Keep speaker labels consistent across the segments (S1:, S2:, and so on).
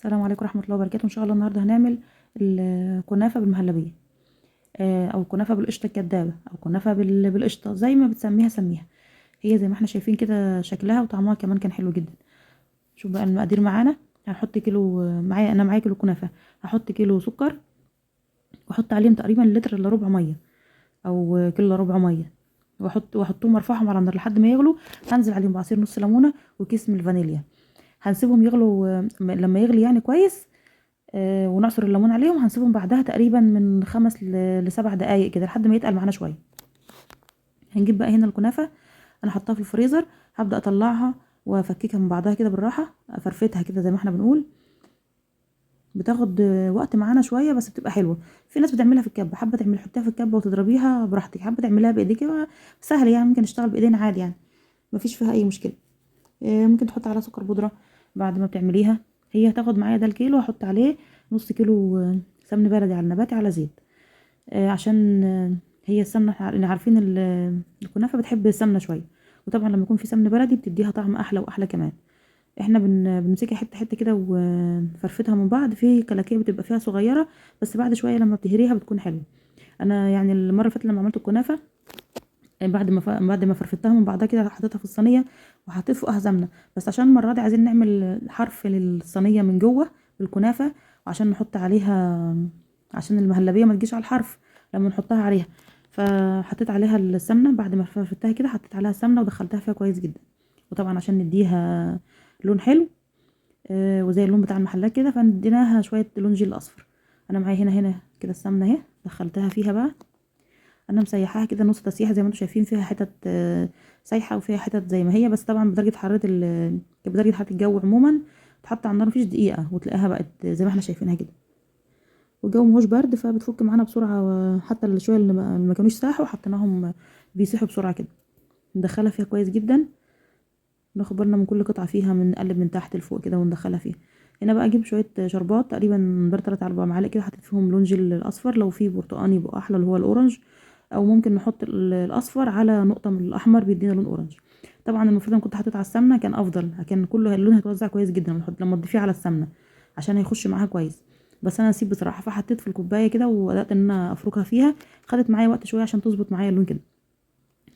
S1: السلام عليكم ورحمة الله وبركاته. ان شاء الله النهارده هنعمل الكنافة بالمهلبية، او الكنافة بالقشطة الكدابة، او كنافة بالقشطة زي ما بتسميها سميها. هي زي ما احنا شايفين كده شكلها وطعمها كمان كان حلو جدا. شوف بقى المقادير معانا. هنحط كيلو، معايا كيلو كنافة. هحط كيلو سكر، واحط عليهم تقريبا لتر الا ربع مية، او كيلو الا ربع مية، واحطهم وارفعهم على النار لحد ما يغلوا. هنزل عليهم بعصير نص ليمونة وكيس من الفانيليا. هنسيبهم يغلوا، لما يغلي يعني كويس. ونعصر الليمون عليهم. هنسيبهم بعدها تقريبا من 5 ل7 دقايق كده لحد ما يتقل معانا شويه. هنجيب بقى هنا الكنافه، انا حطاها في الفريزر. هبدا اطلعها وافككها من بعضها كده بالراحه، افرفتها كده زي ما احنا بنقول. بتاخد وقت معانا شويه بس بتبقى حلوه. في ناس بتعملها في الكبه، حابه تعمل حطيها في الكبه وتضربيها براحتك، حابه تعملها بايديك سهل يعني، ممكن نشتغل بايدينا عادي يعني، مفيش فيها اي مشكله. ممكن تحط عليها سكر بودرة بعد ما بتعمليها. هي هتاخد معايا ده الكيلو، هحط عليه نص كيلو سمن بلدي على النباتي على زيت. عشان هي السمنة احنا عارفين الكنافة بتحب السمنة شوية، وطبعا لما يكون في سمن بلدي بتديها طعم احلى واحلى كمان. احنا بنمسكها حتة حتة كده وفرفتها من بعض. في كلاكيع بتبقى فيها صغيرة، بس بعد شوية لما بتهريها بتكون حلوة. انا يعني المرة اللي فاتت لما عملت الكنافة، بعد ما فرفتها من بعضها كده حطيتها في الصينيه وحطيت فوقها سمنه. بس عشان المره دي عايزين نعمل حرف للصينيه من جوه بالكنافه، وعشان نحط عليها، عشان المهلبيه ما تجيش على الحرف لما نحطها عليها. فحطيت عليها السمنه بعد ما فرفتها كده، حطيت عليها السمنه ودخلتها فيها كويس جدا. وطبعا عشان نديها لون حلو، وزي اللون بتاع المحلات كده، فنديناها شويه لون جيل اصفر. انا معايا هنا كده السمنه اهي، دخلتها فيها بقى. انا مسيحاها كده نص تسيحه زي ما انتم شايفين، فيها حتت سايحه وفيها حتت زي ما هي، بس طبعا بدرجه حراره الجو عموما. تحط على النار مفيش دقيقه وتلاقيها بقت زي ما احنا شايفينها كده. والجو مهوش برد فبتفك معانا بسرعه، حتى الشويه اللي ما كانوش ساحوا حطيناهم بيسيحوا بسرعه كده. ندخلها فيها كويس جدا، ناخد بالنا من كل قطعه فيها، نقلب من تحت لفوق كده وندخلها فيها. هنا بقى اجيب شويه شربات تقريبا بر 3 4 معالق كده، حطيت فيهم لون جل الاصفر. لو في برتقاني يبقى احلى اللي هو الاورنج، او ممكن نحط الاصفر على نقطه من الاحمر بيدينا لون اورنج. طبعا المفروض انا كنت حطيت على السمنه كان افضل، كان كله اللون هيتوزع كويس جدا لما تضيفيه على السمنه عشان هيخش معاها كويس. بس انا نسيب بصراحه، فحطيت في الكوبايه كده وبدات ان انا افركها فيها. خدت معايا وقت شويه عشان تظبط معايا اللون كده.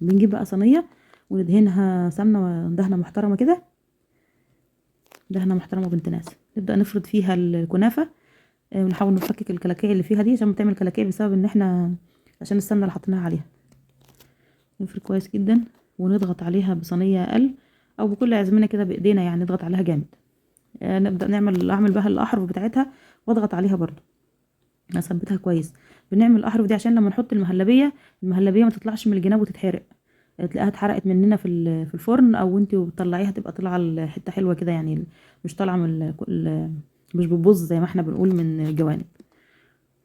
S1: بنجيب بقى صينيه وندهنها سمنه دهنه محترمه كده، دهنه محترمه بنت ناس. نبدا نفرد فيها الكنافه، ونحاول نفكك الكلاكيع اللي فيها دي عشان بتعمل كلاكيع بسبب ان احنا عشان السمنه اللي حطيناها عليها. نفرد كويس جدا ونضغط عليها بصينيه اقل او بكل عزمنا كده بايدينا، يعني نضغط عليها جامد. نبدا اعمل بقى الاحرف بتاعتها واضغط عليها برضو، اثبتها كويس. بنعمل الاحرف دي عشان لما نحط المهلبيه ما تطلعش من الجناب وتتحرق. تلاقيها اتحرقت مننا في الفرن، او انت وبتطلعيها تبقى طالعه الحته حلوه كده يعني، مش طالعه مش بتبوظ زي ما احنا بنقول من الجوانب.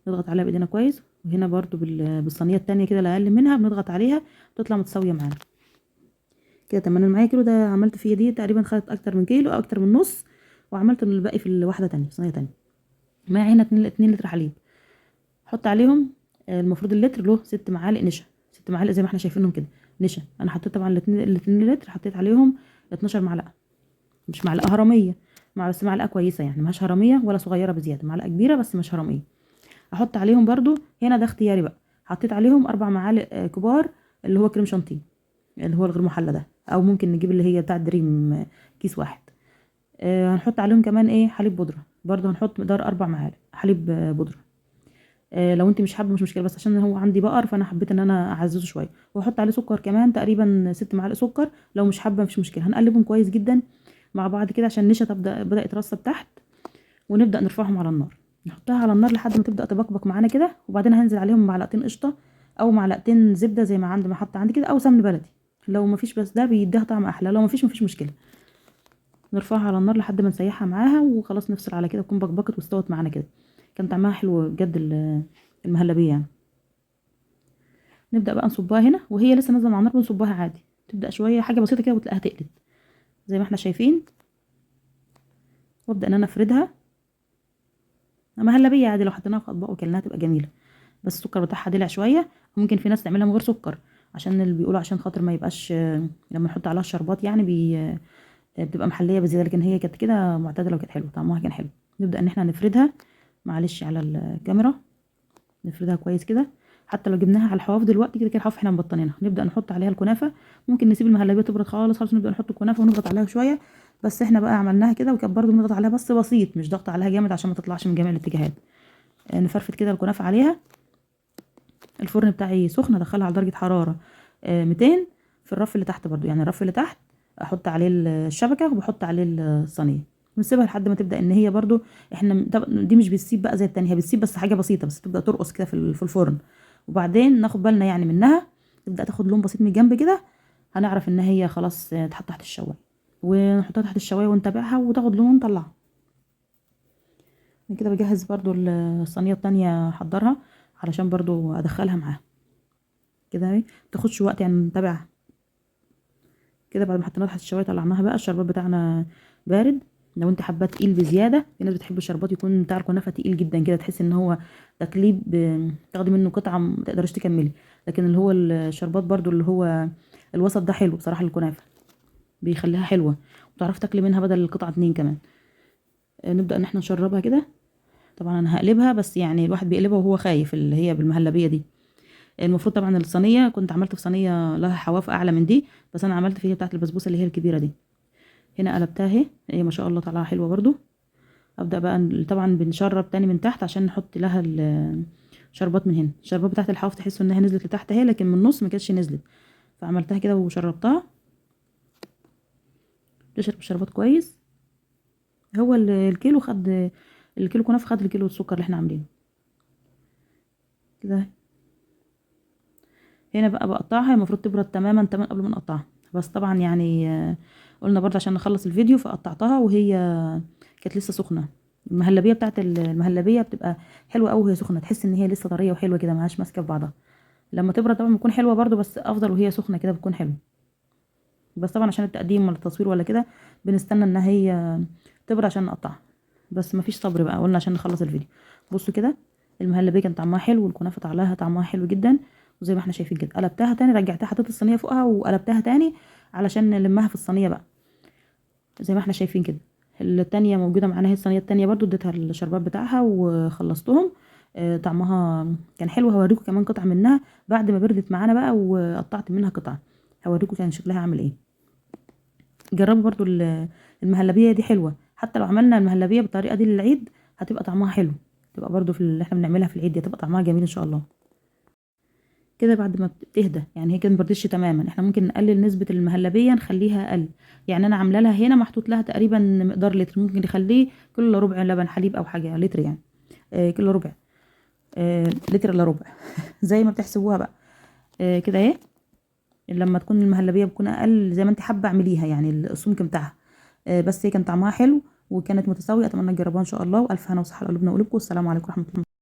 S1: نضغط عليها بايدينا كويس، وهنا برضو بالصينيه التانية كده اللي اقل منها بنضغط عليها تطلع متساويه معانا كده. تمام. انا معايا كيلو ده عملت فيه دي تقريبا، خدت اكتر من كيلو او اكتر من نص، وعملت الباقي في الواحده تانية، في صينيه تانية. معايا هنا 2 لتر حليب. حط عليهم المفروض اللتر له 6 معالق نشا، 6 معالق زي ما احنا شايفينهم كده نشا. انا حطيت طبعا الاتنين لتر حطيت عليهم 12 معلقه، مش معلقه هرميه، بس معلقه كويسه يعني، مش هرميه ولا صغيره بزياده، معلقه كبيره بس مش هرميه. احط عليهم برضو هنا ده اختياري بقى، حطيت عليهم 4 معالق كبار اللي هو كريم شانتيه، اللي هو الغير محلى ده، او ممكن نجيب اللي هي بتاع دريم كيس واحد. هنحط عليهم كمان حليب بودره، برضو هنحط مقدار 4 معالق حليب بودره. لو انت مش حابه مش مشكله، بس عشان هو عندي بقر فانا حبيت ان انا اعززه شويه. واحط عليه سكر كمان تقريبا 6 معالق سكر، لو مش حابه مفيش مشكله. هنقلبهم كويس جدا مع بعض كده عشان النشا بدأ يترسب تحت. ونبدأ نرفعهم على النار، نحطها على النار لحد ما تبدأ تبقبق معانا كده. وبعدين هنزل عليهم معلقتين قشطة او معلقتين زبدة زي ما حط عندي كده، او سمن بلدي لو مفيش، بس ده بيديها طعم احلى. لو مفيش مشكلة. نرفعها على النار لحد ما نسيحها معاها وخلاص، نفصل على كده تكون بقبقت واستوت معانا كده. كان طعمها حلو بجد المهلبية يعني. نبدأ بقى نصبها هنا وهي لسه نازلة من على النار، بنصبها عادي. تبدأ شوية حاجة بسيطة كده وتلاقيها تقلت زي ما احنا شايفين. وابدأ ان انا افردها مهلبية عادي، لو حطيناها في اطباق وكلناها تبقى جميلة. بس السكر بتاعها دلع شويه. ممكن في ناس تعملها من غير سكر، عشان اللي بيقولوا عشان خاطر ما يبقاش لما نحط عليها الشربات يعني بتبقى محليه بزياده. لكن هي كانت كده معتدله وكانت حلوه، طعمها كان حلو. نبدأ ان احنا نفردها، معلش على الكاميرا، نفردها كويس كده. حتى لو جبناها على الحواف دلوقتي كده كده الحواف احنا مبطنينها، نبدأ نحط عليها الكنافة. ممكن نسيب المهلبية تبرد خالص خالص، نبدأ نحط الكنافة ونضغط عليها شوية. بس احنا بقى عملناها كده، وكان برضه بنضغط عليها بس بسيط، مش ضغط عليها جامد عشان ما تطلعش من جميع الاتجاهات. نفرفت كده الكنافة عليها. الفرن بتاعي سخن، ادخلها على درجة حرارة 200 في الرف اللي تحت برضو، يعني الرف اللي تحت احط عليه الشبكة وبحط عليه الصينية، ونسيبها لحد ما تبدأ ان هي برضو، احنا دي مش بتسيب بقى زي التانية، هي بتسيب بس حاجة بسيطة، بس تبدأ ترقص كده في الفرن. وبعدين ناخد بالنا يعني منها، تبدأ تاخد لون بسيط من الجنب كده، هنعرف ان هي خلاص تحط تحت الشواية، ونحطها تحت الشواية ونتابعها وتاخد لون ونطلعها. كده بجهز برضو الصينية التانية احضرها علشان برضو ادخلها معاها كده اهي، متاخدش وقت يعني نتابعها كده. بعد ما حطيناها تحت الشوايه طلعناها بقى. الشربات بتاعنا بارد. لو انت حباه تقيل بزياده، في ناس بتحب الشربات يكون بتاع الكنافه تقيل جدا كده، تحس ان هو تقليب، تاخدي منه قطعه ما تقدرش تكملي. لكن اللي هو الشربات برضو اللي هو الوسط ده حلو بصراحه، الكنافه بيخليها حلوه، وتعرفي تاكلي منها بدل القطعه 2 كمان. نبدا ان احنا نشربها كده. طبعا انا هقلبها، بس يعني الواحد بيقلبها وهو خايف، اللي هي بالمهلبيه دي. المفروض طبعا الصينيه كنت عملت في صينيه لها حواف اعلى من دي، بس انا عملت فيها بتاعه البسبوسه اللي هي الكبيره دي. هنا قلبتها اهي، هي ما شاء الله طالعه حلوه برضو. ابدا بقى طبعا بنشرب تاني من تحت عشان نحط لها الشربات من هنا. الشربات بتاعت الحواف تحسوا انها نزلت لتحت اهي، لكن من النص ما كانتش نزلت، فعملتها كده وشربتها. تشرب الشربات كويس. هو الكيلو خد، الكيلو كنافه خد الكيلو السكر اللي احنا عاملينه كده. هنا بقى بقطعها، المفروض تبرد تماما تماما قبل ما نقطعها، بس طبعا يعني قلنا برضه عشان نخلص الفيديو فقطعتها وهي كانت لسه سخنه. المهلبيه بتاعت المهلبيه بتبقى حلوه قوي وهي سخنه، تحس ان هي لسه طريه وحلوه كده، معهاش ماسكه في بعضها. لما تبرد طبعا بتكون حلوه برضه، بس افضل وهي سخنه كده بتكون حلوه. بس طبعا عشان التقديم ولا التصوير ولا كده بنستنى ان هي تبرد عشان نقطعها، بس مفيش صبر بقى، قلنا عشان نخلص الفيديو. بصوا كده، المهلبيه كان طعمها حلو، والكنافه طعمها حلو جدا. وزي ما احنا شايفين كده قلبتها تاني، رجعتها حطيت الصينيه فوقها وقلبتها تاني علشان نلمها في الصينيه بقى. زي ما احنا شايفين كده، التانية موجوده معانا، هي الصينيه التانية برضو اديتها الشربات بتاعها وخلصتهم. طعمها كان حلو. هوريكم كمان قطعه منها بعد ما بردت معانا بقى وقطعت منها قطعه، هوريكم كان شكلها عامل ايه. جربوا برضو المهلبيه دي حلوه، حتى لو عملنا المهلبيه بالطريقه دي للعيد هتبقى طعمها حلو، تبقى برضو في اللي احنا بنعملها في العيد دي هتبقى طعمها جميل ان شاء الله. كده بعد ما بتهدى، يعني هي كده مبردتش تماما، احنا ممكن نقلل نسبه المهلبيه نخليها اقل. يعني انا عامله لها هنا محطوط لها تقريبا مقدار لتر، ممكن نخليه كيلو الا ربع لبن حليب او حاجه، لتر يعني. كيلو ربع، لتر الا ربع زي ما بتحسبوها بقى. كده اهي. لما تكون المهلبيه بتكون اقل زي ما انت حابه اعمليها، يعني السمك بتاعها. بس هي كان طعمها حلو وكانت متساويه. اتمنى تجربوها ان شاء الله، والف هنا وصحه لقلوبنا وقلوبكم. والسلام عليكم ورحمه الله.